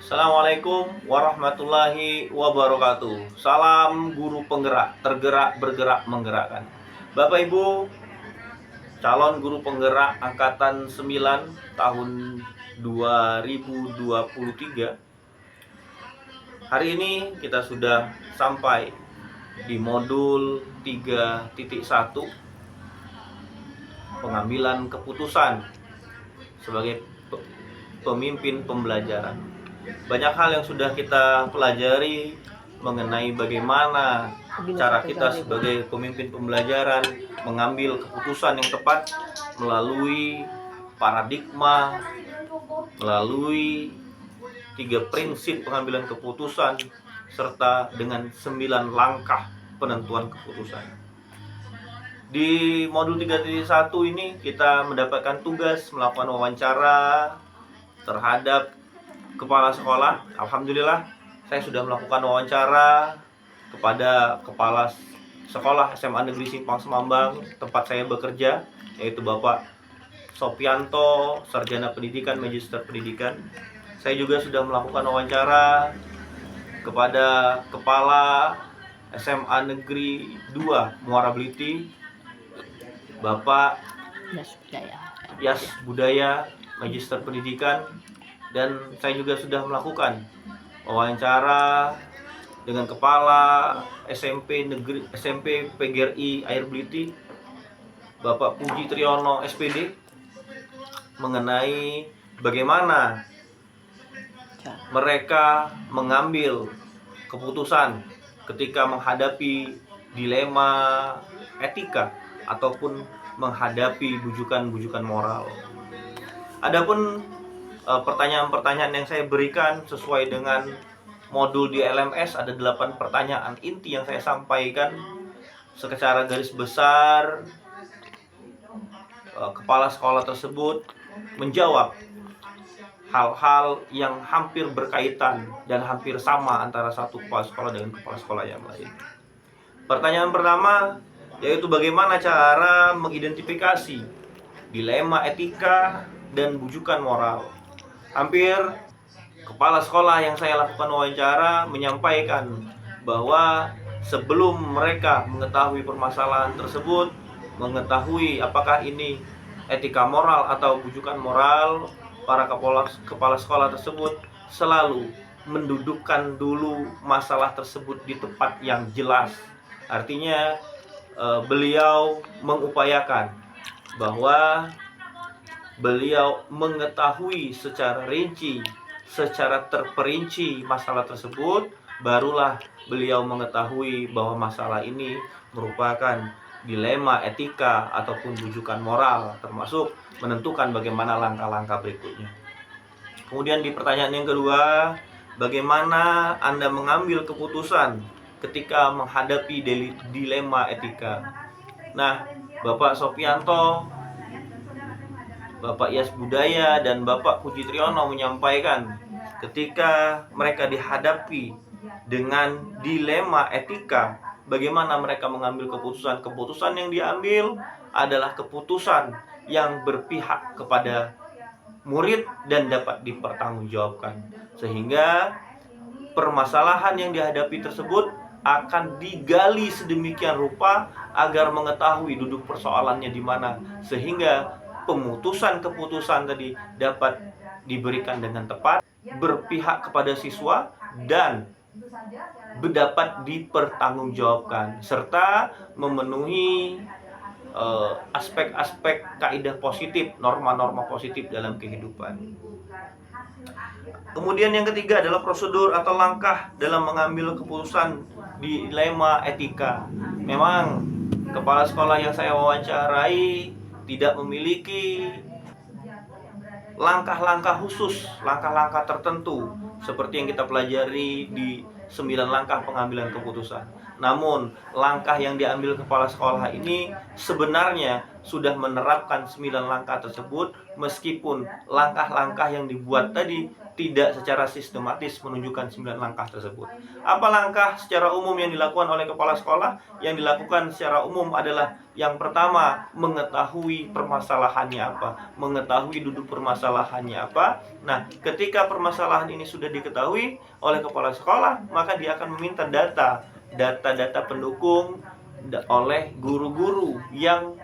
Assalamualaikum warahmatullahi wabarakatuh. Salam guru penggerak, tergerak, bergerak, menggerakkan. Bapak Ibu, calon guru penggerak angkatan 9 tahun 2023. Hari ini kita sudah sampai di modul 3.1 pengambilan keputusan sebagai pemimpin pembelajaran. Banyak hal yang sudah kita pelajari mengenai bagaimana cara kita sebagai pemimpin pembelajaran mengambil keputusan yang tepat melalui paradigma, melalui 3 prinsip pengambilan keputusan, serta dengan 9 langkah penentuan keputusan. Di modul 3.1 ini kita mendapatkan tugas melakukan wawancara terhadap kepala sekolah. Alhamdulillah saya sudah melakukan wawancara kepada kepala sekolah SMA Negeri Simpang Semambang tempat saya bekerja, yaitu Bapak Sopianto, Sarjana Pendidikan, Magister Pendidikan. Saya juga sudah melakukan wawancara kepada kepala SMA Negeri 2 Muara Beliti, Bapak Yas Budaya, Magister Pendidikan. Dan saya juga sudah melakukan wawancara dengan kepala SMP PGRI Air Beliti, Bapak Puji Triyono SPD, mengenai bagaimana mereka mengambil keputusan ketika menghadapi dilema etika ataupun menghadapi bujukan-bujukan moral. Adapun pertanyaan-pertanyaan yang saya berikan sesuai dengan modul di LMS, ada 8 pertanyaan inti yang saya sampaikan. Secara garis besar, kepala sekolah tersebut menjawab hal-hal yang hampir berkaitan dan hampir sama antara satu kepala sekolah dengan kepala sekolah yang lain. Pertanyaan pertama yaitu bagaimana cara mengidentifikasi dilema etika dan bujukan moral. Hampir kepala sekolah yang saya lakukan wawancara menyampaikan bahwa sebelum mereka mengetahui permasalahan tersebut, mengetahui apakah ini etika moral atau bujukan moral, para kepala sekolah tersebut selalu mendudukkan dulu masalah tersebut di tempat yang jelas. Artinya beliau mengupayakan bahwa beliau mengetahui secara rinci, secara terperinci masalah tersebut, barulah beliau mengetahui bahwa masalah ini merupakan dilema etika ataupun bujukan moral, termasuk menentukan bagaimana langkah-langkah berikutnya. Kemudian di pertanyaan yang kedua, bagaimana Anda mengambil keputusan ketika menghadapi dilema etika? Nah, Bapak Sopianto, Bapak Yas Budaya, dan Bapak Puji Triyono menyampaikan ketika mereka dihadapi dengan dilema etika, bagaimana mereka mengambil keputusan. Keputusan yang diambil adalah keputusan yang berpihak kepada murid dan dapat dipertanggungjawabkan, sehingga permasalahan yang dihadapi tersebut akan digali sedemikian rupa agar mengetahui duduk persoalannya di mana, sehingga keputusan tadi dapat diberikan dengan tepat, berpihak kepada siswa, dan dapat dipertanggungjawabkan, serta memenuhi aspek-aspek kaidah positif, norma-norma positif dalam kehidupan. Kemudian yang ketiga adalah prosedur atau langkah dalam mengambil keputusan di dilema etika. Memang kepala sekolah yang saya wawancarai tidak memiliki langkah-langkah khusus, langkah-langkah tertentu seperti yang kita pelajari di 9 langkah pengambilan keputusan. Namun langkah yang diambil kepala sekolah ini sebenarnya sudah menerapkan 9 langkah tersebut, meskipun langkah-langkah yang dibuat tadi tidak secara sistematis menunjukkan 9 langkah tersebut. Apa langkah secara umum yang dilakukan oleh kepala sekolah? Yang dilakukan secara umum adalah yang pertama, mengetahui permasalahannya apa, mengetahui duduk permasalahannya apa. Nah, ketika permasalahan ini sudah diketahui oleh kepala sekolah, maka dia akan meminta data pendukung oleh guru-guru yang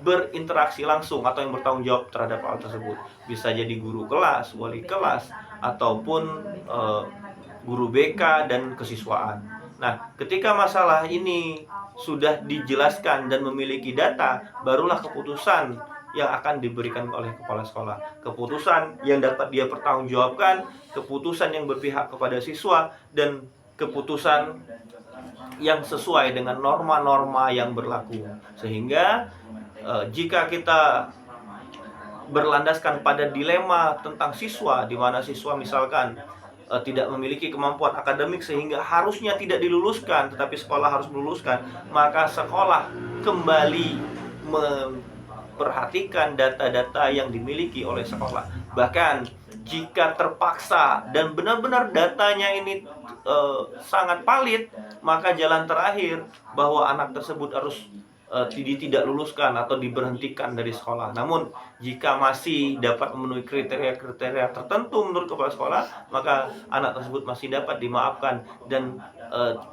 berinteraksi langsung atau yang bertanggung jawab terhadap hal tersebut. Bisa jadi guru kelas, wali kelas, ataupun guru BK dan kesiswaan. Nah, ketika masalah ini sudah dijelaskan dan memiliki data, barulah keputusan yang akan diberikan oleh kepala sekolah. Keputusan yang dapat dia pertanggungjawabkan, keputusan yang berpihak kepada siswa, dan keputusan yang sesuai dengan norma-norma yang berlaku. Sehingga jika kita berlandaskan pada dilema tentang siswa, di mana siswa misalkan tidak memiliki kemampuan akademik sehingga harusnya tidak diluluskan, tetapi sekolah harus meluluskan, maka sekolah kembali memperhatikan data-data yang dimiliki oleh sekolah. Bahkan jika terpaksa dan benar-benar datanya ini sangat valid, maka jalan terakhir bahwa anak tersebut harus tidak luluskan atau diberhentikan dari sekolah. Namun jika masih dapat memenuhi kriteria-kriteria tertentu menurut kepala sekolah, maka anak tersebut masih dapat dimaafkan dan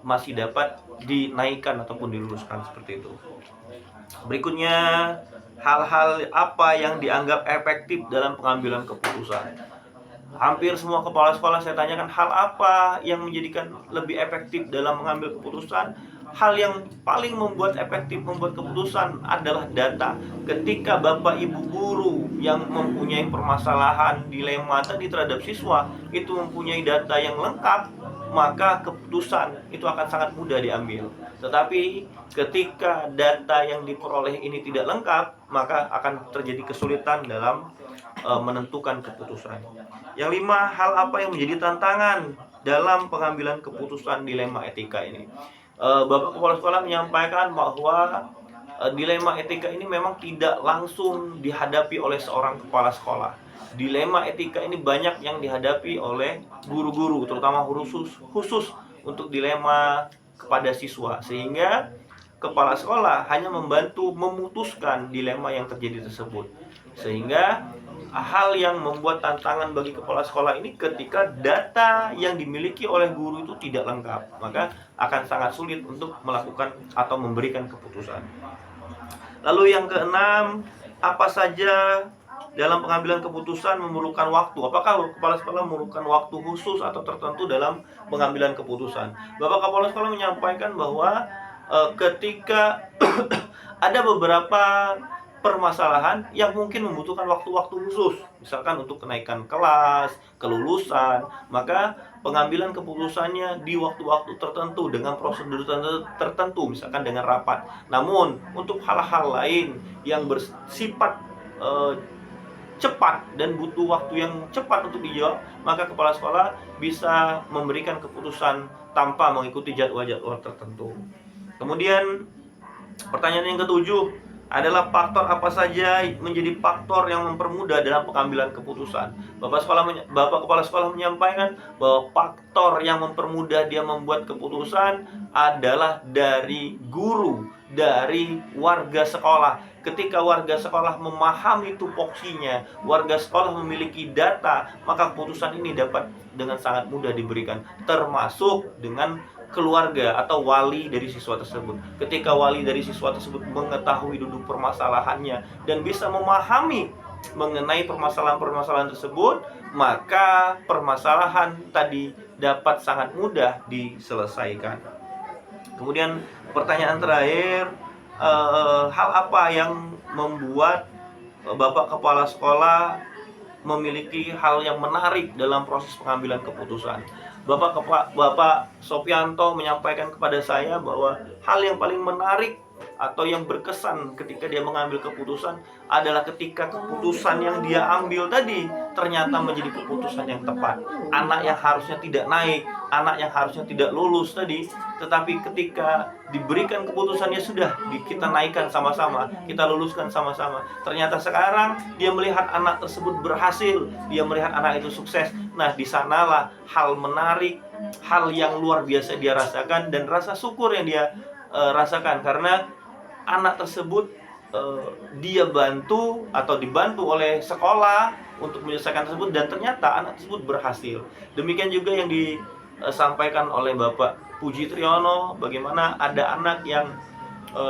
masih dapat dinaikkan ataupun diluluskan, seperti itu. Berikutnya, hal-hal apa yang dianggap efektif dalam pengambilan keputusan. Hampir semua kepala sekolah saya tanyakan hal apa yang menjadikan lebih efektif dalam mengambil keputusan. Hal yang paling membuat efektif membuat keputusan adalah data. Ketika Bapak Ibu guru yang mempunyai permasalahan dilema tadi terhadap siswa itu mempunyai data yang lengkap, maka keputusan itu akan sangat mudah diambil. Tetapi ketika data yang diperoleh ini tidak lengkap, maka akan terjadi kesulitan dalam menentukan keputusan. Yang 5, hal apa yang menjadi tantangan dalam pengambilan keputusan dilema etika ini. Bapak Kepala Sekolah menyampaikan bahwa dilema etika ini memang tidak langsung dihadapi oleh seorang kepala sekolah. Dilema etika ini banyak yang dihadapi oleh guru-guru, terutama khusus untuk dilema kepada siswa, sehingga kepala sekolah hanya membantu memutuskan dilema yang terjadi tersebut. Sehingga hal yang membuat tantangan bagi kepala sekolah ini ketika data yang dimiliki oleh guru itu tidak lengkap, maka akan sangat sulit untuk melakukan atau memberikan keputusan. Lalu yang keenam, apa saja dalam pengambilan keputusan memerlukan waktu? Apakah kepala sekolah memerlukan waktu khusus atau tertentu dalam pengambilan keputusan? Bapak Kepala Sekolah menyampaikan bahwa ketika ada beberapa permasalahan yang mungkin membutuhkan waktu-waktu khusus, misalkan untuk kenaikan kelas, kelulusan, maka pengambilan keputusannya di waktu-waktu tertentu dengan prosedur tertentu, misalkan dengan rapat. Namun untuk hal-hal lain yang bersifat cepat dan butuh waktu yang cepat untuk dijawab, maka kepala sekolah bisa memberikan keputusan tanpa mengikuti jadwal-jadwal tertentu. Kemudian pertanyaan yang ketujuh adalah faktor apa saja menjadi faktor yang mempermudah dalam pengambilan keputusan. Bapak Kepala Sekolah menyampaikan bahwa faktor yang mempermudah dia membuat keputusan adalah dari guru, dari warga sekolah. Ketika warga sekolah memahami tupoksinya, warga sekolah memiliki data, maka keputusan ini dapat dengan sangat mudah diberikan, termasuk dengan keluarga atau wali dari siswa tersebut. Ketika wali dari siswa tersebut mengetahui duduk permasalahannya dan bisa memahami mengenai permasalahan-permasalahan tersebut, maka permasalahan tadi dapat sangat mudah diselesaikan. Kemudian pertanyaan terakhir, hal apa yang membuat Bapak Kepala Sekolah memiliki hal yang menarik dalam proses pengambilan keputusan? Bapak Sopianto menyampaikan kepada saya bahwa hal yang paling menarik atau yang berkesan ketika dia mengambil keputusan adalah ketika keputusan yang dia ambil tadi ternyata menjadi keputusan yang tepat. Anak yang harusnya tidak naik anak yang harusnya tidak lulus tadi, tetapi ketika diberikan keputusannya sudah kita naikkan sama-sama, kita luluskan sama-sama. Ternyata sekarang dia melihat anak tersebut berhasil, dia melihat anak itu sukses. Nah, di sanalah hal menarik, hal yang luar biasa dia rasakan dan rasa syukur yang dia rasakan karena anak tersebut dia bantu atau dibantu oleh sekolah untuk menyelesaikan tersebut dan ternyata anak tersebut berhasil. Demikian juga yang disampaikan oleh Bapak Puji Triyono, bagaimana ada anak yang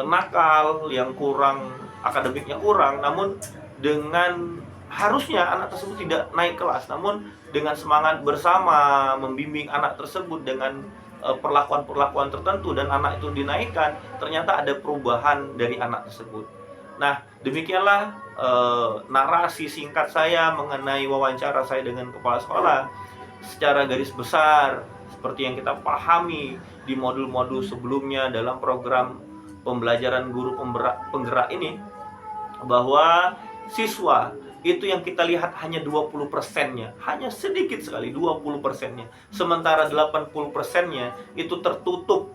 nakal, yang kurang akademiknya kurang, namun dengan harusnya anak tersebut tidak naik kelas, namun dengan semangat bersama membimbing anak tersebut dengan perlakuan-perlakuan tertentu dan anak itu dinaikkan, ternyata ada perubahan dari anak tersebut. Nah, demikianlah narasi singkat saya mengenai wawancara saya dengan kepala sekolah secara garis besar seperti yang kita pahami di modul-modul sebelumnya dalam program pembelajaran guru penggerak ini, bahwa siswa itu yang kita lihat hanya 20%-nya, hanya sedikit sekali 20%-nya, sementara 80%-nya itu tertutup,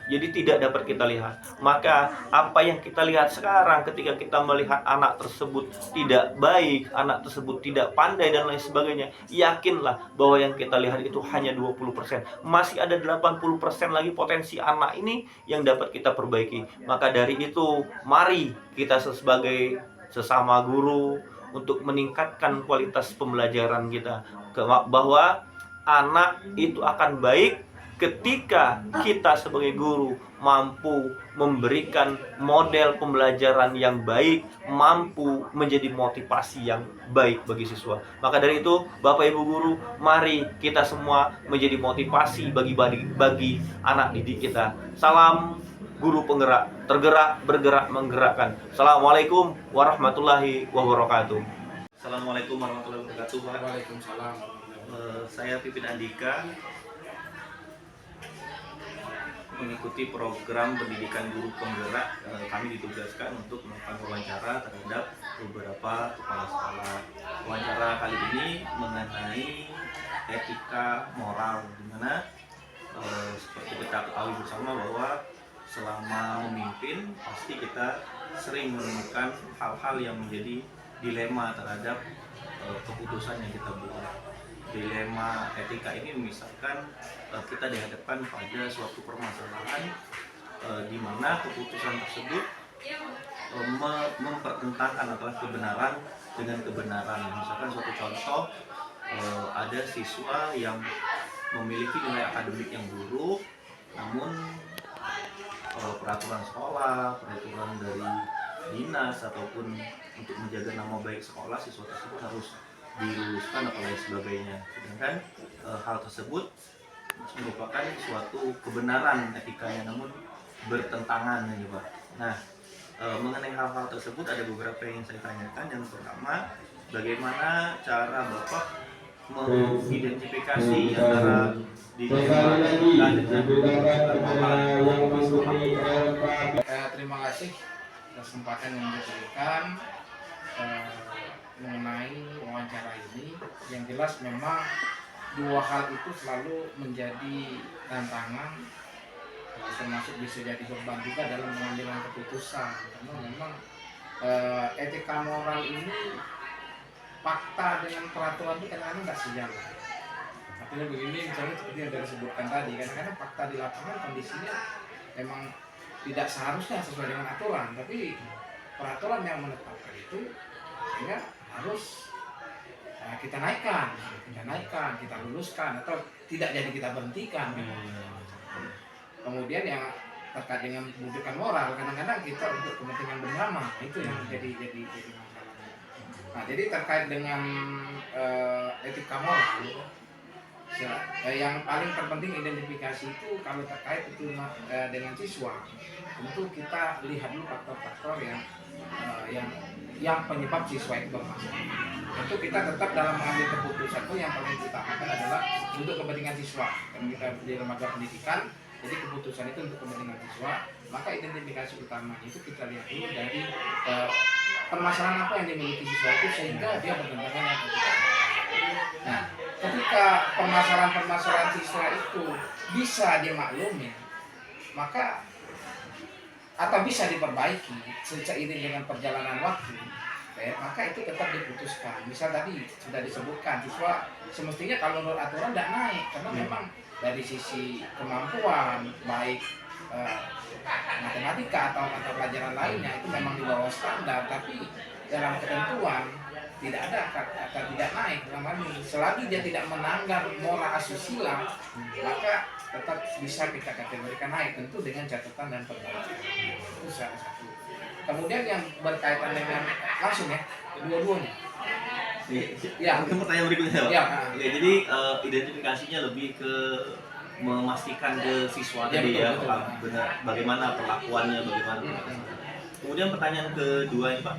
jadi tidak dapat kita lihat. Maka apa yang kita lihat sekarang ketika kita melihat anak tersebut tidak baik, anak tersebut tidak pandai dan lain sebagainya, yakinlah bahwa yang kita lihat itu hanya 20%. Masih ada 80% lagi potensi anak ini yang dapat kita perbaiki. Maka dari itu, mari kita sebagai sesama guru untuk meningkatkan kualitas pembelajaran kita, bahwa anak itu akan baik ketika kita sebagai guru mampu memberikan model pembelajaran yang baik, mampu menjadi motivasi yang baik bagi siswa. Maka dari itu, Bapak Ibu guru, mari kita semua menjadi motivasi bagi anak didik kita. Salam guru penggerak, tergerak, bergerak, menggerakkan. Assalamualaikum warahmatullahi wabarakatuh. Assalamualaikum warahmatullahi wabarakatuh. Waalaikumsalam. Saya Pipin Andika, mengikuti program pendidikan guru penggerak. Kami ditugaskan untuk melakukan wawancara terhadap beberapa kepala sekolah. Wawancara kali ini mengenai etika moral, di mana seperti kita ketahui bersama bahwa selama memimpin pasti kita sering menemukan hal-hal yang menjadi dilema terhadap keputusan yang kita buat. Dilema etika ini misalkan kita dihadapkan pada suatu permasalahan di mana keputusan tersebut mempertentangkan antara kebenaran dengan kebenaran. Misalkan suatu contoh, ada siswa yang memiliki nilai akademik yang buruk, namun peraturan sekolah, peraturan dari dinas ataupun untuk menjaga nama baik sekolah, siswa tersebut harus diluluskan atau lain sebagainya. Sedangkan hal tersebut merupakan suatu kebenaran etikanya, namun bertentangan ya Pak. Nah, mengenai hal-hal tersebut ada beberapa yang saya tanyakan. Yang pertama, bagaimana cara Bapak mengidentifikasi antara dilema etika dengan Terima kasih kesempatan yang diberikan mengenai wawancara ini. Yang jelas memang dua hal itu selalu menjadi tantangan, termasuk bisa jadi beban juga dalam pengambilan keputusan, karena memang etika moral ini fakta dengan peraturan itu kadang-kadang nggak sejalan. Artinya begini, misalnya seperti yang sudah disebutkan tadi, kadang-kadang fakta di lapangan kondisinya memang tidak seharusnya sesuai dengan aturan, tapi peraturan yang menetapkan itu sehingga harus kita naikkan, kita luluskan, atau tidak jadi kita berhentikan. Kemudian yang terkait dengan pendidikan moral, kadang-kadang kita untuk kepentingan bersama, itu yang jadi masalah. Nah, jadi terkait dengan etika moral, yang paling terpenting identifikasi itu kalau terkait itu dengan siswa, tentu kita lihat dulu faktor-faktor yang penyebab siswa itu bermasalah. Tentu kita tetap dalam mengambil keputusan itu yang paling diutamakan adalah untuk kepentingan siswa. Karena kita di lembaga pendidikan, jadi keputusan itu untuk kepentingan siswa. Maka identifikasi utama itu kita lihat dulu dari permasalahan apa yang dimiliki siswa itu sehingga dia bertentangan dengan keputusan. Nah, ketika jika permasalahan-permasalahan siswa itu bisa dimaklumi, maka atau bisa diperbaiki seiring dengan perjalanan waktu, maka itu tetap diputuskan. Misal tadi sudah disebutkan, siswa semestinya kalau menurut aturan tidak naik karena memang dari sisi kemampuan baik matematika atau mata pelajaran lainnya itu memang di bawah standar, tapi dalam ketentuan tidak ada kata tidak naik. Namanya selagi dia tidak melanggar moral asusila, maka tetap bisa kita kategorikan naik, tentu dengan catatan dan perbaikan. Itu salah satu. Kemudian yang berkaitan dengan langsung ya dua-duanya. Ya, mungkin pertanyaan berikutnya, Pak. Ya. Ya, jadi identifikasinya lebih ke memastikan ke siswa Ya, tadi betul, ya, betul. benar bagaimana perlakuannya, bagaimana. Kemudian pertanyaan kedua ini, Pak,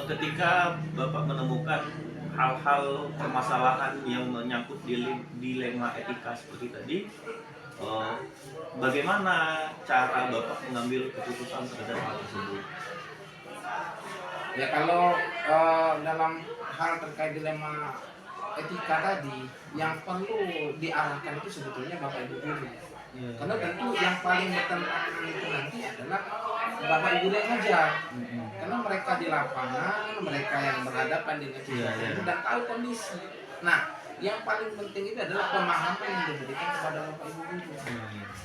ketika Bapak menemukan hal-hal permasalahan yang menyangkut dilema etika seperti tadi, bagaimana cara Bapak mengambil keputusan terhadap hal tersebut? Ya kalau dalam hal terkait dilema etika tadi, yang perlu diarahkan itu sebetulnya Bapak Ibu guru. Karena tentu yang paling bertentangan itu nanti adalah Bapak Ibu yang ngajar. Karena mereka di lapangan, mereka yang berhadapan dengan siswa itu dan tahu kondisi. Nah, yang paling penting itu adalah pemahaman yang diberikan kepada Bapak Ibu guru.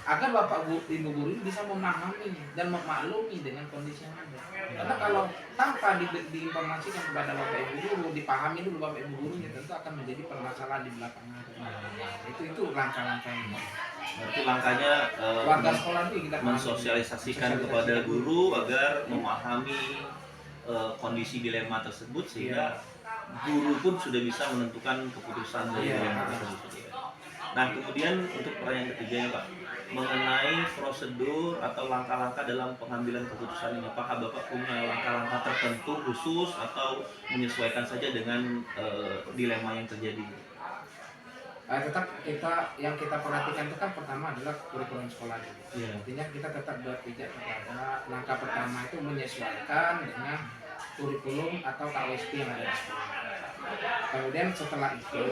Agar Bapak Ibu guru bisa memahami dan memaklumi dengan kondisi yang ada. Karena kalau tanpa diinformasikan kepada Bapak Ibu guru, dipahami dulu Bapak Ibu gurunya, tentu akan menjadi permasalahan di belakangnya. Itu langkah-langkahnya. Berarti langkahnya Warga sekolah itu kita mensosialisasikan kepada guru agar memahami kondisi dilema tersebut sehingga guru pun sudah bisa menentukan keputusan dari dilema tersebut. Nah, kemudian untuk pertanyaan ketiganya, Pak, mengenai prosedur atau langkah-langkah dalam pengambilan keputusan ini, apakah Bapak punya langkah-langkah tertentu khusus atau menyesuaikan saja dengan dilema yang terjadi? Tetap yang kita perhatikan itu kan pertama adalah kurikulum sekolah dulu. Artinya kita tetap berpijak kepada langkah pertama itu menyesuaikan dengan kurikulum atau KWSP yang ada di sekolah. Kemudian setelah itu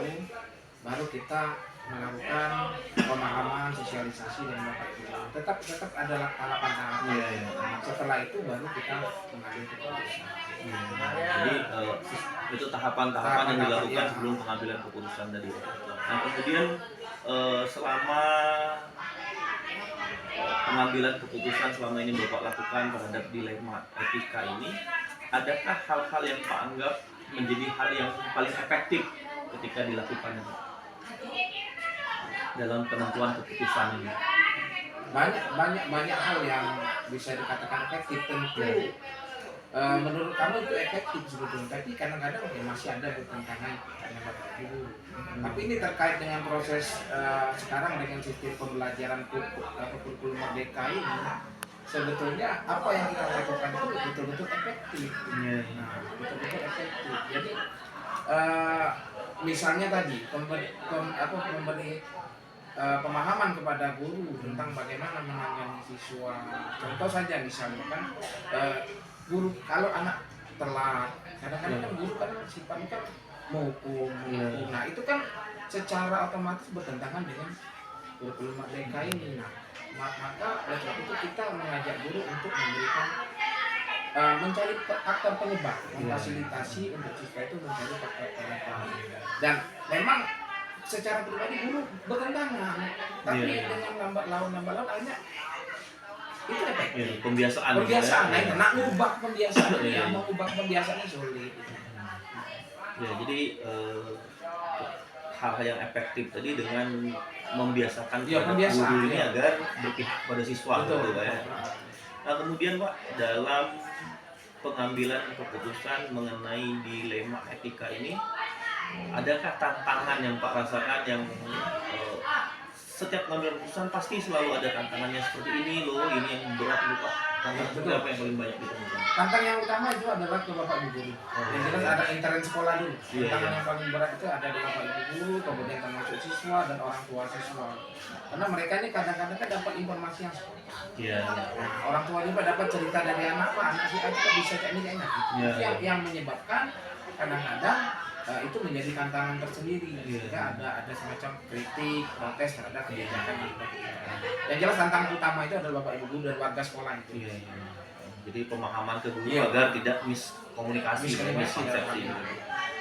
baru kita melakukan pemahaman, sosialisasi dan Bapak Ibu. Tetap ada tahapan-tahapan. Setelah itu baru kita mengambil keputusan. Jadi itu tahapan-tahapan yang dilakukan sebelum pengambilan keputusan tadi. Nah, kemudian selama pengambilan keputusan selama ini Bapak lakukan terhadap dilema etika ini, adakah hal-hal yang Pak anggap menjadi hal yang paling efektif ketika dilakukan dalam penentuan keputusan ini? Banyak hal yang bisa dikatakan efektif. Tentu menurut kamu itu efektif sebetulnya, tapi kadang-kadang masih ada bertentangan dengan Bapak Ibu. Tapi ini terkait dengan proses sekarang dengan sistem pembelajaran kurikulum merdeka ini, sebetulnya apa yang kita lakukan itu betul-betul efektif. Betul-betul efektif. Jadi misalnya tadi memberi pemahaman kepada guru tentang bagaimana menangani siswa. Contoh saja misalnya kan guru kalau anak telat, kadang-kadang kan guru kan sifatnya kan menghukum. Nah itu kan secara otomatis bertentangan dengan kurikulum merdeka ini. Nah, maka oleh sebab itu kita mengajak guru untuk memberikan mencari faktor penyebab, memfasilitasi untuk siswa itu mencari faktor penyebab. Dan memang secara pribadi guru bertentangan, tapi dengan lambat laun akhirnya itu efektif. Pembiasaan. Nah, mengubah kebiasaan mengubah kebiasaannya sulit. Ya, jadi hal yang efektif tadi dengan membiasakan guru ini agar berpihak pada siswa. Gitu, ya. Nah, kemudian Pak, dalam pengambilan keputusan mengenai dilema etika ini, adakah tantangan yang Pak rasakan yang setiap pengambilan keputusan pasti selalu ada tantangannya seperti ini loh, ini yang berat loh Pak. Tantangan seperti apa yang paling banyak ditemukan? Tantangan yang utama itu adalah ke Bapak Ibu guru. Yang jelas ada intern sekolah dulu. Tantangan yang paling berat itu ada di Bapak Ibu guru, kemudian termasuk siswa dan orang tua siswa. Karena mereka ini kadang-kadang kan dapat informasi yang orang tua juga dapat cerita dari anak, Pak, anak si A juga bisa kayak ini kayaknya. Yang menyebabkan kadang-kadang itu menjadi tantangan tersendiri ketika ada semacam kritik, protes terhadap kebijakan yang dilakukan. Yang jelas tantangan utama itu adalah Bapak Ibu guru dan warga sekolah itu. Jadi pemahaman ke guru Iya. agar tidak miskomunikasi, miskonsepsi.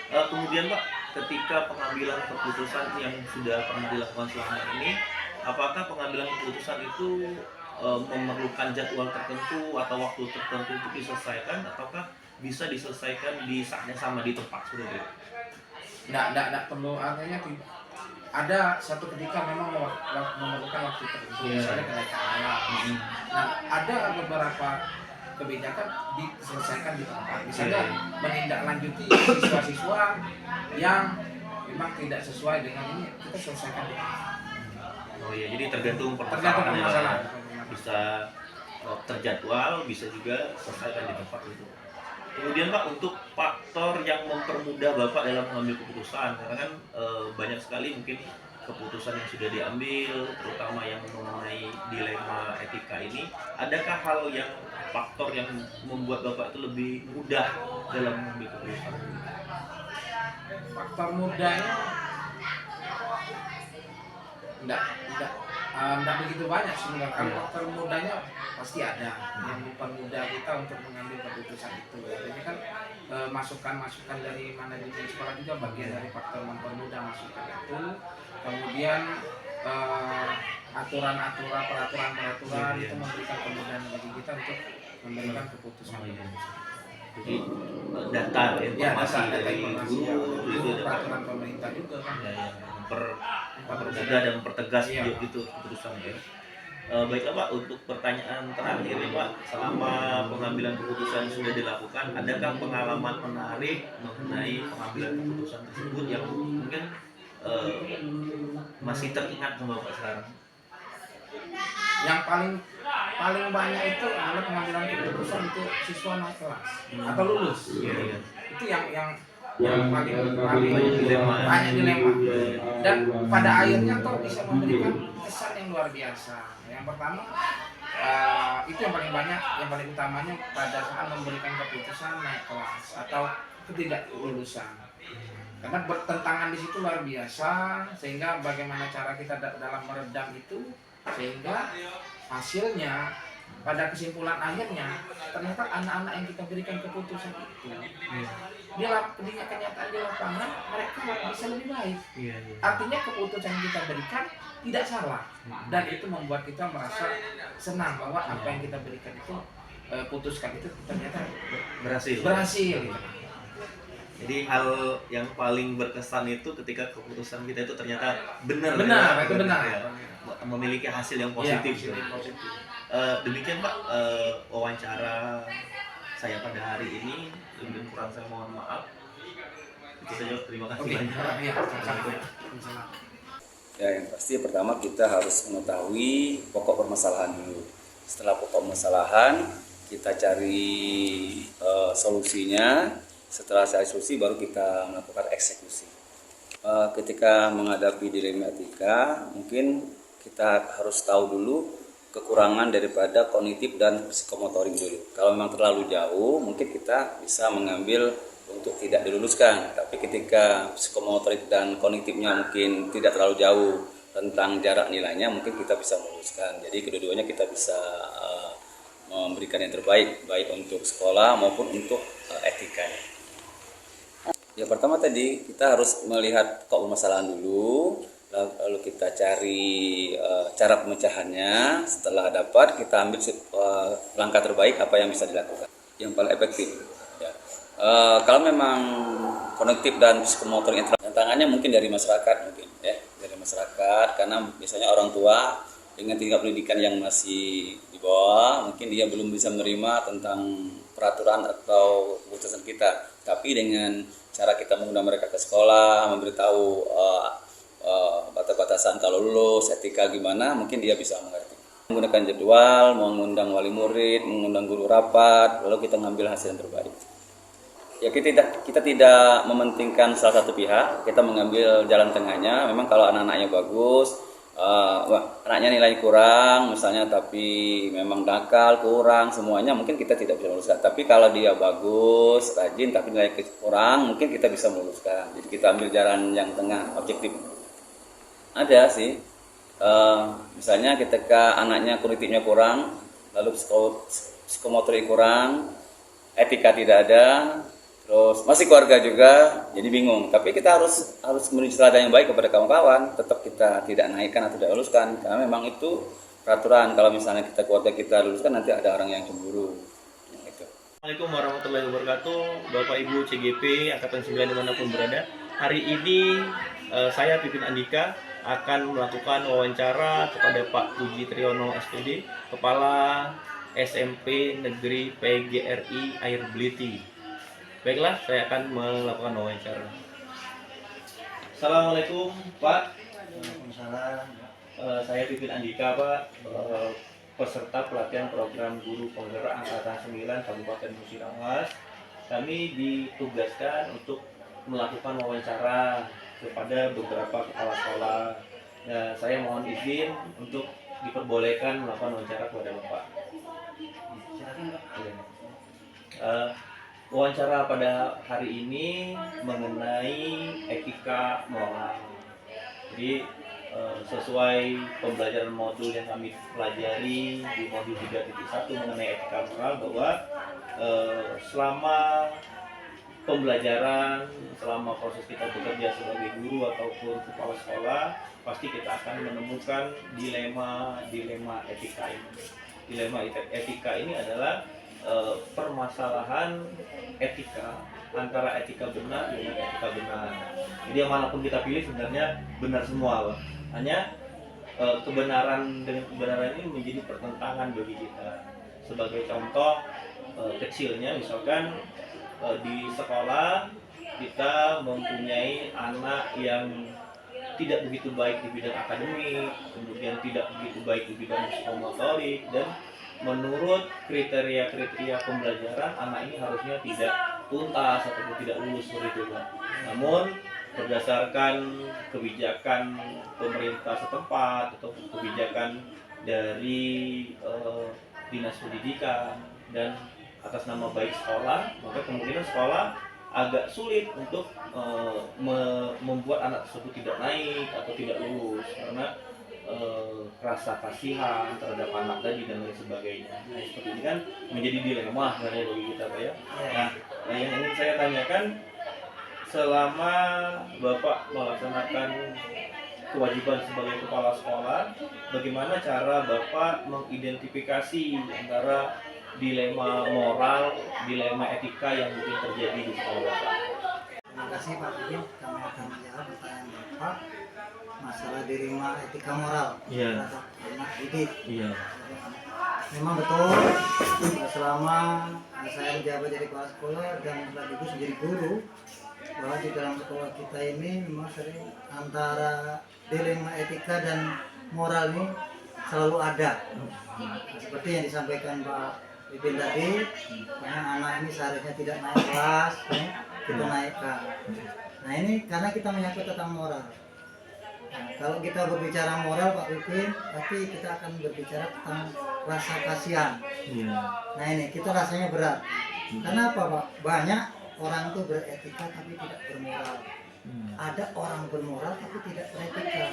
Kemudian Pak, ketika pengambilan keputusan yang sudah pernah dilakukan selama ini, apakah pengambilan keputusan itu memerlukan jadwal tertentu atau waktu tertentu untuk diselesaikan, ataukah bisa diselesaikan di saat yang sama di tempat sudah itu? Nggak perlu, artinya ada satu ketika memang memerlukan waktu tertentu, misalnya kenaikan alam. Nah, ada beberapa kebijakan diselesaikan di tempat, misalnya menindaklanjuti siswa-siswa yang memang tidak sesuai dengan ini, kita selesaikan di tempat. Oh iya, jadi tergantung Tergantung permasalahan. permasalahan. Bisa terjadwal, bisa juga selesaikan di tempat itu. Kemudian Pak, untuk faktor yang mempermudah Bapak dalam mengambil keputusan, karena kan banyak sekali mungkin keputusan yang sudah diambil, terutama yang mengenai dilema etika ini, adakah hal yang faktor yang membuat Bapak itu lebih mudah dalam mengambil keputusan? Faktor mudanya enggak begitu banyak sebenarnya. Kalau faktor mudanya pasti ada yang mempermudah kita untuk mengambil keputusan itu. Artinya kan masukan-masukan dari manajemen sekolah juga bagian dari faktor mempermudah masukan itu. Kemudian peraturan itu memberikan kemudahan bagi kita untuk memberikan keputusan. Jadi data, informasi dari guru itu ada peraturan pemerintah juga kan. mempermudah dan mempertegas gitu keputusan ya. Baiklah Pak, untuk pertanyaan terakhir ya Pak, selama pengambilan keputusan sudah dilakukan, adakah pengalaman menarik mengenai pengambilan keputusan tersebut yang mungkin masih teringat sama Bapak sekarang? Yang paling banyak itu adalah pengambilan keputusan untuk siswa naik kelas atau lulus. Iya. Itu yang paling Dilema. banyak dilema. Dan pada akhirnya toh bisa memberikan kesan yang luar biasa. Yang pertama itu yang paling banyak, yang paling utamanya pada saat memberikan keputusan naik kelas atau ketidaklulusan. Karena bertentangan di situ luar biasa, sehingga bagaimana cara kita dalam meredam itu, sehingga hasilnya pada kesimpulan akhirnya ternyata anak-anak yang kita berikan keputusan itu di kenyataan di lapangan mereka bisa lebih baik. Artinya keputusan yang kita berikan tidak salah, dan itu membuat kita merasa senang bahwa apa yang kita berikan itu putuskan itu ternyata berhasil. Jadi hal yang paling berkesan itu ketika keputusan kita itu ternyata benar. Ya, memiliki hasil yang positif. Demikian Pak wawancara saya pada hari ini. Lebih kurang saya mohon maaf. Itu saja, terima kasih banyak. Ya, yang pasti pertama kita harus mengetahui pokok permasalahan dulu. Setelah pokok permasalahan, kita cari solusinya. Setelah cari solusi, baru kita melakukan eksekusi. Ketika menghadapi dilema etika, mungkin kita harus tahu dulu kekurangan daripada kognitif dan psikomotorik dulu. Kalau memang terlalu jauh, mungkin kita bisa mengambil untuk tidak diluluskan. Tapi ketika psikomotorik dan kognitifnya mungkin tidak terlalu jauh tentang jarak nilainya, mungkin kita bisa meluluskan. Jadi kedua-duanya kita bisa memberikan yang terbaik, baik untuk sekolah maupun untuk etikanya. Ya, pertama tadi kita harus melihat pokok permasalahan dulu, lalu kita cari cara pemecahannya. Setelah dapat, kita ambil langkah terbaik apa yang bisa dilakukan, yang paling efektif. Ya. Kalau memang kognitif dan psikomotor tantangannya mungkin dari masyarakat, dari masyarakat, karena biasanya orang tua dengan tingkat pendidikan yang masih di bawah, mungkin dia belum bisa menerima tentang peraturan atau keputusan kita. Tapi dengan cara kita mengundang mereka ke sekolah, memberitahu batas-batasan kalau lulus, etika gimana, mungkin dia bisa mengerti. Menggunakan jadwal, mengundang wali murid, mengundang guru rapat, lalu kita mengambil hasil yang terbaik. Ya, kita tidak mementingkan salah satu pihak, kita mengambil jalan tengahnya. Memang kalau anak-anaknya bagus, anaknya nilai kurang misalnya, tapi memang nakal kurang semuanya, mungkin kita tidak bisa meluluskan. Tapi kalau dia bagus, rajin, tapi nilai kurang, mungkin kita bisa meluluskan. Jadi kita ambil jalan yang tengah, objektif. Ada sih, misalnya ketika anaknya kognitifnya kurang, lalu psikomotorik kurang, etika tidak ada, terus masih keluarga juga, jadi bingung. Tapi kita harus menuju teladan yang baik kepada kawan-kawan. Tetap kita tidak naikkan atau tidak luluskan, karena memang itu peraturan. Kalau misalnya kita keluarga kita luluskan, nanti ada orang yang cemburu. Gitu. Assalamualaikum warahmatullahi wabarakatuh, Bapak Ibu CGP Angkatan 9 dimanapun berada. Hari ini saya Pipin Andika akan melakukan wawancara kepada Pak Puji Triyono SPD, Kepala SMP Negeri PGRI Air Beliti. Baiklah, saya akan melakukan wawancara. Assalamualaikum Pak. Waalaikumsalam. Saya Pipin Andika Pak, peserta pelatihan program guru penggerak Angkatan 9 Kabupaten Musirawas. Kami ditugaskan untuk melakukan wawancara kepada beberapa kepala sekolah. Nah, saya mohon izin untuk diperbolehkan melakukan wawancara kepada Bapak. Silakan, Pak. Wawancara pada hari ini mengenai etika moral. Jadi sesuai pembelajaran modul yang kami pelajari di modul 3.1 mengenai etika moral, bahwa selama pembelajaran, selama proses kita bekerja sebagai guru ataupun kepala sekolah, pasti kita akan menemukan dilema etika ini. Dilema etika ini adalah permasalahan etika antara etika benar dengan etika benar. Jadi yang manapun kita pilih sebenarnya benar semua, Pak. Hanya kebenaran dengan kebenaran ini menjadi pertentangan bagi kita. Sebagai contoh kecilnya, misalkan di sekolah kita mempunyai anak yang tidak begitu baik di bidang akademik, kemudian tidak begitu baik di bidang psikomotorik, dan menurut kriteria pembelajaran anak ini harusnya tidak tuntas ataupun tidak lulus seperti itu, Pak. Namun berdasarkan kebijakan pemerintah setempat atau kebijakan dari dinas pendidikan dan atas nama baik sekolah, maka kemungkinan sekolah agak sulit untuk membuat anak tersebut tidak naik atau tidak lulus karena rasa kasihan terhadap anak tadi dan lain sebagainya. Nah, seperti ini kan menjadi dilema sebenarnya bagi kita, Pak ya. Nah, yang ingin saya tanyakan, selama Bapak melaksanakan kewajiban sebagai kepala sekolah, bagaimana cara Bapak mengidentifikasi antara dilema moral, dilema etika yang mungkin terjadi di sekolah Bapak? Terima kasih Pak Pipin. Kami akan menjawab pertanyaan Bapak masalah dilema etika moral terhadap anak didik. Iya. Memang betul, selama saya menjabat jadi kepala sekolah dan sekaligus menjadi guru, bahwa di dalam sekolah kita ini memang sering antara dilema etika dan moral ini selalu ada. Seperti yang disampaikan Pak Pipin tadi, karena anak ini seharusnya tidak naik kelas, ya, kita naikkan. Nah ini karena kita menyangkut tentang moral. Nah, kalau kita berbicara moral Pak Pipin, tapi kita akan berbicara tentang rasa kasihan. Nah ini kita rasanya berat. Karena apa Pak? Banyak orang itu beretika tapi tidak bermoral. Ada orang bermoral tapi tidak beretika.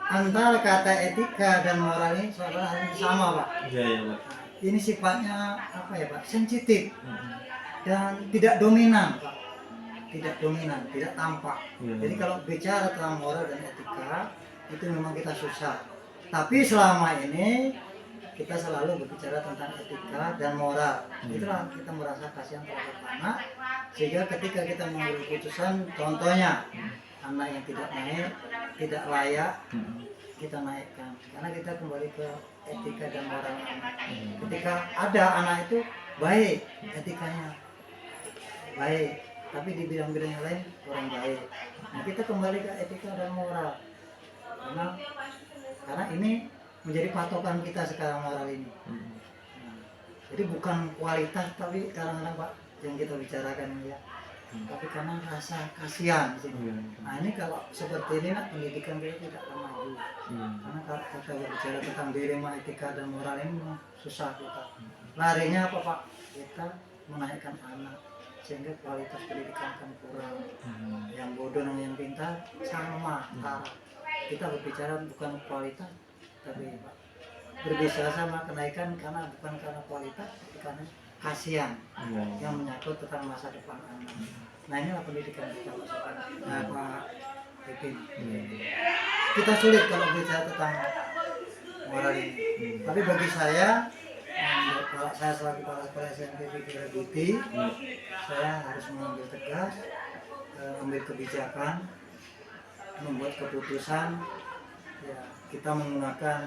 Antara kata etika dan moral ini seolah sama Pak. Iya, Pak. Ini sifatnya apa ya Pak? Sensitif dan tidak dominan Pak. Tidak dominan, tidak tampak. Jadi kalau bicara tentang moral dan etika itu memang kita susah. Tapi selama ini kita selalu berbicara tentang etika dan moral. Itulah kita merasa kasihan terhadap anak, sehingga ketika kita mengambil keputusan, contohnya anak yang tidak naik, tidak layak, kita naikkan. Karena kita kembali ke etika dan moral anak. Ketika ada anak itu baik, etikanya baik, tapi di bidang-bidang yang lain kurang baik. Nah kita kembali ke etika dan moral. Karena ini menjadi patokan kita sekarang moral ini. Nah, jadi bukan kualitas tapi kadang-kadang Pak yang kita bicarakan ya. tapi karena rasa kasihan sih. Nah ini kalau seperti ini nak pendidikan kita tidak akan maju. Karena kalau kita berbicara tentang dilema etika dan moral ini memang susah kita. Larinya apa Pak? Kita menaikkan anak sehingga kualitas pendidikan akan kurang. Yang bodoh dan yang pintar sama antara. Kita berbicara bukan kualitas, tapi Pak, berbicara sama kenaikan karena bukan karena kualitas, tapi karena kasihan yang menyangkut tentang masa depan anak. Nah inilah pendidikan kita Pak Pipin. Kita sulit kalau bicara tentang moral ini. Tapi bagi saya, kalau saya selaku kepala sekolah SMP Fikri Buti, saya harus mengambil tegas, ambil kebijakan, membuat keputusan. Ya, kita menggunakan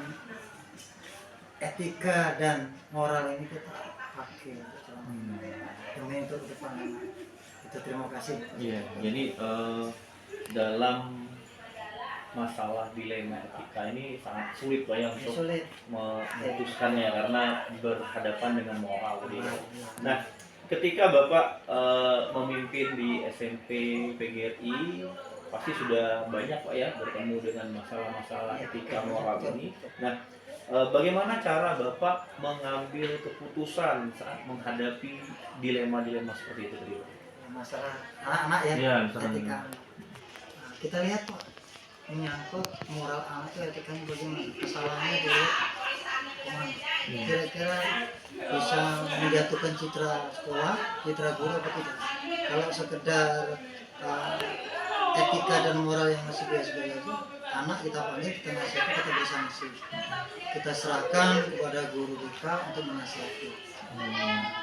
etika dan moral ini kita pakai demi untuk ke depan. Itu terima kasih. Iya, jadi dalam masalah dilema etika ini sangat sulit Pak ya untuk Sulit. memutuskannya karena berhadapan dengan moral tadi. Nah, ketika Bapak memimpin di SMP PGRI pasti sudah banyak Pak ya bertemu dengan masalah-masalah etika moral ini. Nah, bagaimana cara Bapak mengambil keputusan saat menghadapi dilema-dilema seperti itu tadi? Masalah anak-anak ya, Iya, misalkan. etika. Nah, kita lihat Pak, menyangkut moral anak itu etikanya bagaimana? Kesalahannya dulu kemana? Kira-kira bisa menjatuhkan citra sekolah, citra guru apa tidak? Kalau sekedar etika dan moral yang masih biasa-biasa aja, anak kita panggil, kita nasihati, kita beri sanksi. Kita serahkan kepada guru kita untuk menasihati.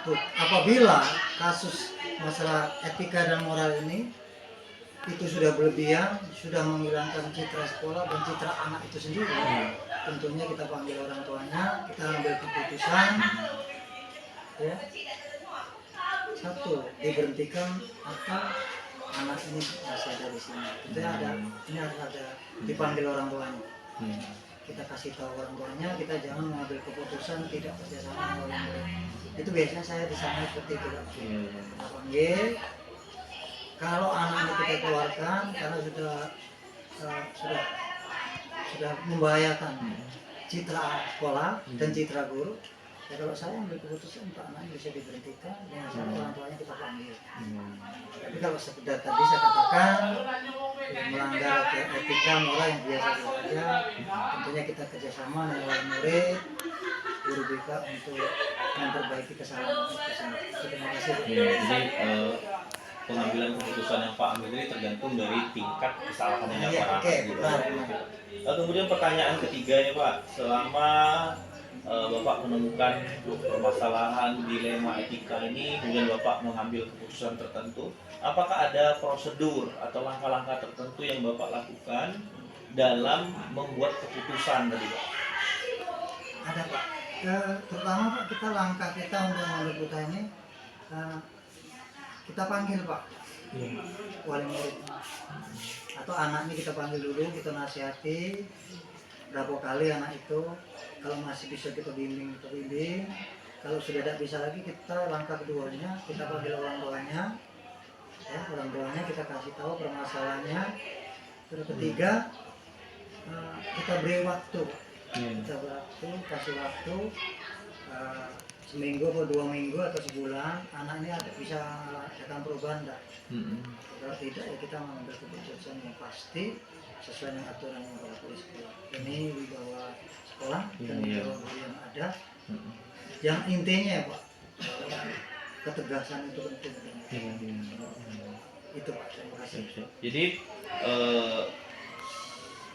Tuh, apabila kasus masalah etika dan moral ini itu sudah berlebihan, sudah menghilangkan citra sekolah dan citra anak itu sendiri, tentunya kita panggil orang tuanya, kita ambil keputusan, ya, satu diberhentikan atau anak ini masih ada di sini. Itu ini harus ada dipanggil orang tuanya. Kita kasih tahu orang tuanya, kita jangan mengambil keputusan tidak kerjasama dengan orang lain. Itu biasanya saya di sana seperti itu. Kita panggil. Kalau anak ini kita keluarkan karena sudah membahayakan citra sekolah dan citra guru, ya kalau saya ambil keputusan untuk anak bisa diberhentikan, dengan orang tuanya kita panggil. Tapi kalau sekedar tadi saya katakan melanggar etika moral yang biasa saja, tentunya kita kerjasama dengan wali murid, guru BK untuk memperbaiki kesalahan tersebut. Terima kasih. Jadi pengambilan keputusan yang Pak ambil ini tergantung dari tingkat kesalahannya Pak. Kemudian pertanyaan ketiga ya Pak, selama Bapak menemukan permasalahan dilema etika ini, kemudian Bapak mengambil keputusan tertentu, apakah ada prosedur atau langkah-langkah tertentu yang Bapak lakukan dalam membuat keputusan tadi Pak? Ada Pak, terutama Pak, kita langkah kita untuk mengambil keputusan ini, kita panggil Pak wali murid atau anak ini kita panggil dulu, kita nasihati berapa kali anak itu. Kalau masih bisa kita bimbing, kalau sudah tidak bisa lagi, kita langkah keduanya kita panggil orang tuanya, ya, orang tuanya kita kasih tahu permasalahannya. Terus ketiga, kita beri waktu, kasih waktu seminggu atau 2 minggu atau sebulan, anak ini ada bisa akan perubahan enggak? Kalau tidak, ya kita mengambil keputusan yang pasti sesuai dengan aturan yang berlaku di sekolah. Ini di bawah sekolah dan di bawah guru yang ada. Yang intinya ya Pak, ketegasan itu penting. Itu Pak, terima kasih. Jadi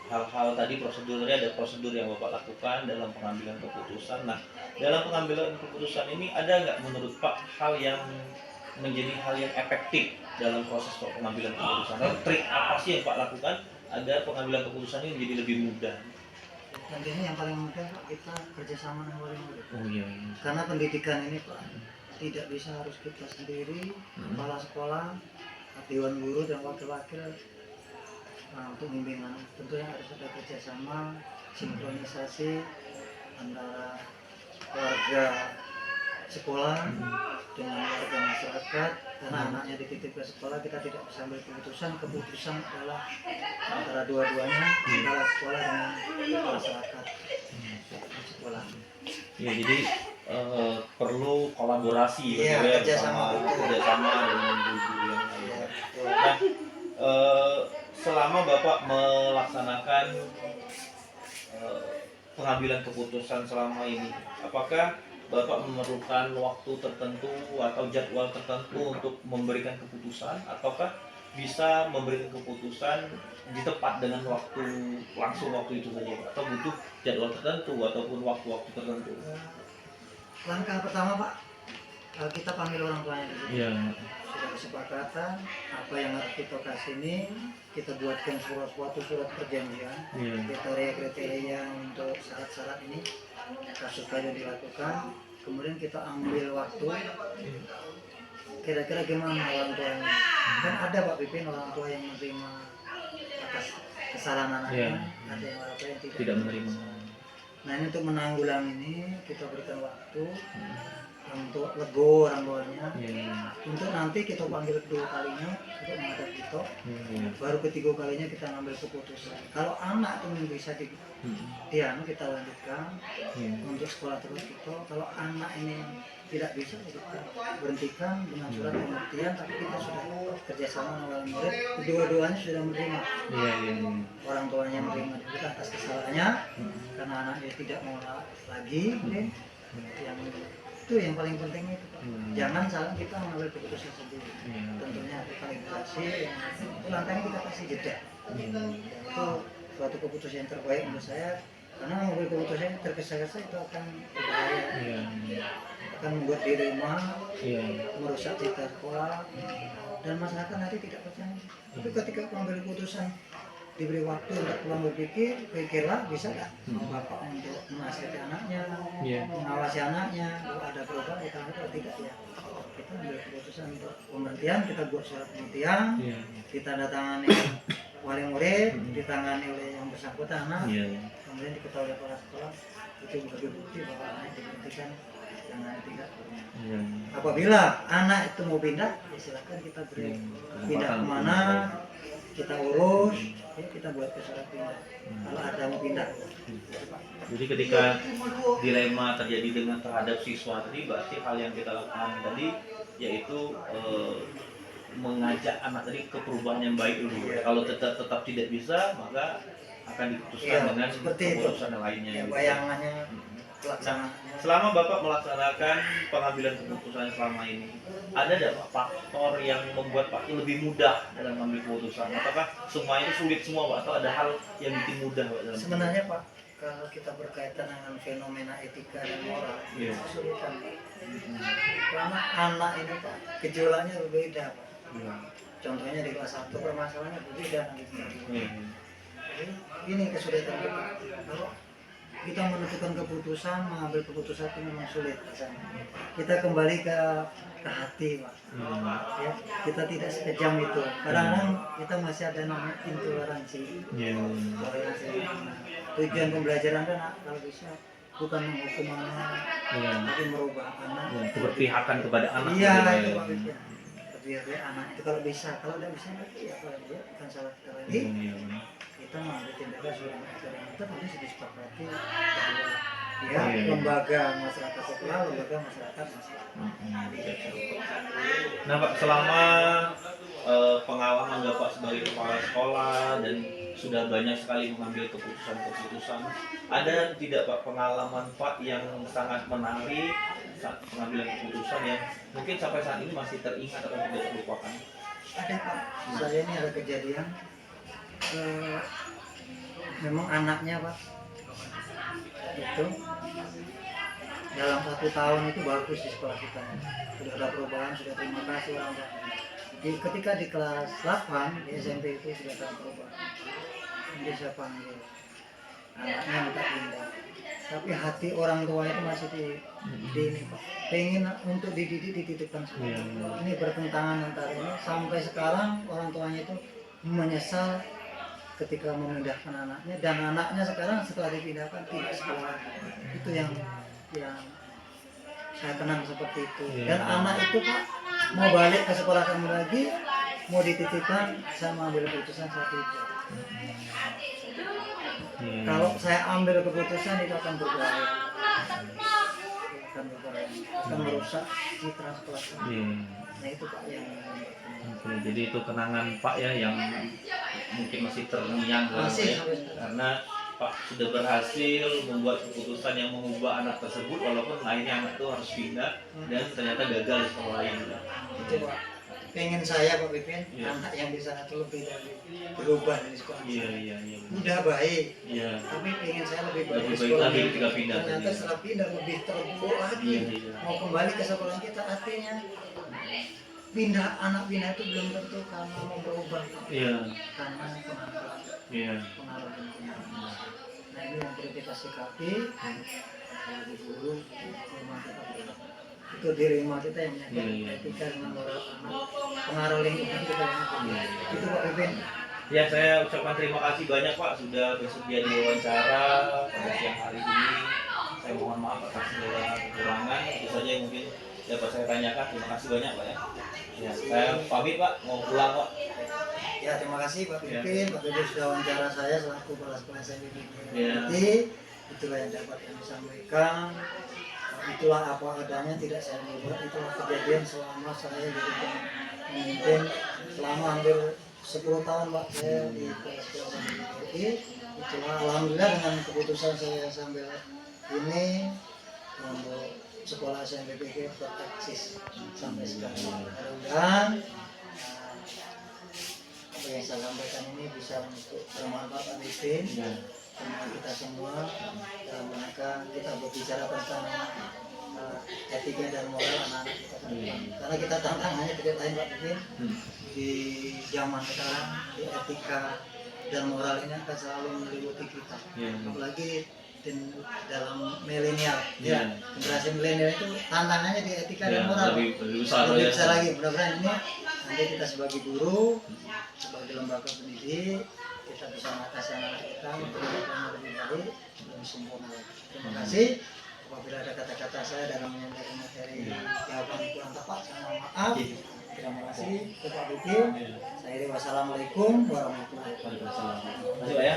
hal-hal tadi prosedurnya, ada prosedur yang Bapak lakukan dalam pengambilan keputusan. Nah, dalam pengambilan keputusan ini ada nggak menurut Pak hal yang menjadi hal yang efektif dalam proses pengambilan keputusan? Trik apa sih yang Pak lakukan agar pengambilan keputusan ini menjadi lebih mudah? Tentunya yang paling mudah Pak, kita kerjasama dengan wali murid. Oh iya. Karena pendidikan ini Pak tidak bisa harus kita sendiri, kepala sekolah, dewan guru dan wakil-wakil untuk bimbingan. Tentunya harus ada kerjasama, sinkronisasi antara warga sekolah, dengan warga masyarakat, karena anaknya dititip ke sekolah kita tidak bisa ambil keputusan adalah antara dua-duanya antara sekolah dengan masyarakat sekolah. Ya, jadi perlu kolaborasi Iya, ya, kerjasama dengan guru yang lain. Iya, betul. Nah, selama Bapak melaksanakan pengambilan keputusan selama ini, apakah Bapak memerlukan waktu tertentu atau jadwal tertentu untuk memberikan keputusan, ataukah bisa memberikan keputusan di tepat dengan langsung waktu itu saja, atau butuh jadwal tertentu ataupun waktu-waktu tertentu? Langkah pertama Pak, kita panggil orang tuanya dulu. Iya. Sudah kesepakatan apa yang harus kita kasih ini, kita buatkan surat perjanjian, Iya. kriteria untuk syarat-syarat ini supaya dilakukan. Kemudian kita ambil waktu, kira-kira gimana orang tuanya. Kan ada Pak Pipin orang tua yang menerima atas kesalahan anaknya, ada yang orang tua yang Tidak menerima. Nah ini untuk menanggulangi ini kita berikan waktu untuk lego orang tuanya, untuk nanti kita panggil kedua kalinya untuk menghadap kita, baru ketiga kalinya kita ngambil keputusan. Kalau anak itu bisa kita lanjutkan untuk sekolah terus kita. Kalau anak ini tidak bisa kita berhentikan dengan surat pengertian, tapi kita sudah kerjasama dengan murid, kedua-duanya sudah menerima. Orang tuanya menerima juga atas kesalahannya karena anaknya tidak mau lagi. Yang itu yang paling penting itu Pak. Jangan salah kita mengambil keputusan sendiri. Tentunya kalibrasi itu langkahnya kita kasih jeda. Dan itu suatu keputusan yang terbaik menurut saya, karena mengambil keputusan yang tergesa-gesa itu akan berbahaya, akan membuat diri lemah, merusak cita sekolah, dan masyarakat nanti tidak percaya. Tapi ketika mengambil keputusan diberi waktu untuk pulang berpikir, pikirlah bisa nggak bapak untuk menasihati anaknya, mengawasi anaknya, kalau ada perubahan kita kalau tidak ya kita ambil keputusan untuk pemberhentian, kita buat surat pemberhentian, ditandatangani wali murid, ditangani oleh yang bersangkutan anak, kemudian diketahui oleh kepala sekolah, itu sebagai bukti bahwa anak diberhentikan dengan tidak. Apabila anak itu mau pindah, ya silakan kita beri pindah kemana, kita urus, ya kita buat ke surat pindah. Kalau ada mau pindah. Jadi ketika dilema terjadi dengan terhadap siswa tadi, berarti hal yang kita lakukan tadi yaitu mengajak anak tadi ke perubahan yang baik dulu. Kalau tetap tidak bisa, maka akan diputuskan dengan keputusan yang lainnya. Ya, bayangannya, pelaksanaannya. Selama Bapak melaksanakan pengambilan keputusan selama ini, ada tidak Pak faktor yang membuat Pak lebih mudah dalam mengambil keputusan? Apakah semua itu sulit semua Pak? Atau ada hal yang bikin mudah Pak dalam sebenarnya Pak, kalau kita berkaitan dengan fenomena etika dan moral, kesulitan. Karena anak ini Pak, gejolaknya berbeda Pak. Contohnya di kelas 1 permasalahannya berbeda nanti. Jadi ini kesulitan kita. Kalau kita menentukan keputusan, mengambil keputusan itu memang sulit rasanya. Kita kembali ke hati Pak. Ya, kita tidak sekejam itu. Kadang-kadang kita masih ada namanya intoleransi. Toleransi. Nah, tujuan pembelajaran kan kalau bisa bukan menghukum anak, tapi merubah anak. keberpihakan kepada anak. Iya, itu Pak. Biar anak itu kalau bisa, kalau tidak bisa ya kalau dia bukan salah kita lagi. Kita mengambil tindakan sesuai dengan aturan kita, tapi sudah disepakati bahwa ya lembaga masyarakat sekolah, lembaga masyarakat Nah Pak, selama pengalaman Bapak sebagai kepala sekolah dan sudah banyak sekali mengambil keputusan-keputusan, ada tidak Pak pengalaman Pak yang sangat menarik saat pengambilan keputusan yang mungkin sampai saat ini masih teringat atau tidak terlupakan? Ada Pak, saya ini ada kejadian memang anaknya Pak itu dalam 1 tahun itu bagus di sekolah kita, sudah ada perubahan, sudah terima kasih orang tua. Ketika di kelas 8 di SMP itu sudah ada perubahan, jadi saya panggil anaknya minta pindah, tapi hati orang tua itu masih di ini Pak, pengen untuk dididik dititipkan sekolah. Ini bertentangan antara ini, sampai sekarang orang tuanya itu menyesal ketika memindahkan anaknya, dan anaknya sekarang setelah dipindahkan tidak sekolah. Itu yang saya tenang seperti itu. Iya. Dan anak itu Pak mau balik ke sekolah kami lagi, mau dititipkan, saya mengambil keputusan saya tidak. Kalau saya ambil keputusan itu akan berbahaya, akan merusak citra sekolah kami. Nah itu Pak yang Oke, jadi itu kenangan Pak ya yang mungkin masih terngiang masih ya. sampai sekarang. Karena Pak sudah berhasil membuat keputusan yang mengubah anak tersebut walaupun akhirnya anak itu harus pindah dan ternyata gagal di sekolah lain. Itu Pak. Pengen saya Pak Pipin, Iya. anak yang di sana itu lebih dari berubah dari sekolah. Iya. Udah baik, Iya. tapi pengen saya lebih baik Lebih di baik sekolah lagi ini. ketika pindah Ternyata tadi. setelah pindah lebih terpuruk lagi. Iya. Mau kembali ke sekolah kita artinya anak pindah itu belum tentu karena mau berubah, Iya. karena pengaruh Iya. pengaruh lingkungan. Nah ini yang perlu kita sikapi. Di guru rumah kita itu di rumah kita yang menyangkut Iya. etika dengan moral anak, pengaruh lingkungan kita yang itu Pak Pipin. Ya, saya ucapkan terima kasih banyak Pak sudah bersedia diwawancara pada siang hari ini. Saya mohon maaf atas segala kekurangan. Itu saja yang mungkin dapat saya tanyakan. Terima kasih banyak Pak ya. Ya, saya pamit Pak, mau pulang Pak. Ya terima kasih Pak Pipin, Pak Pipin sudah wawancara saya selaku kepala sekolah SMP Ya. Itulah yang dapat kami sampaikan. Itulah apa adanya, tidak saya buat. Itulah kejadian selama saya jadi pemimpin selama hampir 10 tahun Pak saya di sekolah SMP. Itulah alhamdulillah dengan keputusan saya sambil ini untuk sekolah SMP tetap eksis sampai sekarang. Mudah-mudahan apa yang saya sampaikan ini bisa untuk bermanfaat Pak Pipin. Sama kita semua dalam rangka kita berbicara tentang etika dan moral anak-anak kita ke depan. Karena kita tantangannya tidak lain Pak Pipin, di zaman sekarang di etika dan moral ini akan selalu meliputi kita. Apalagi dalam milenial, Iya. generasi milenial itu tantangannya di etika dan Ya, moral. lebih besar Lebih ya. besar lagi. Mudah-mudahan ini nanti kita sebagai guru, sebagai lembaga pendidik, kita bisa mengatasi anak kita untuk yang lebih baik, lebih sempurna lagi. Terima kasih. Apabila ada kata-kata saya dalam menyampaikan materi jawaban kurang tepat, saya mohon maaf. Terima kasih Pak Pipin. Saya wassalamualaikum warahmatullahi wabarakatuh. Terima kasih Pak ya.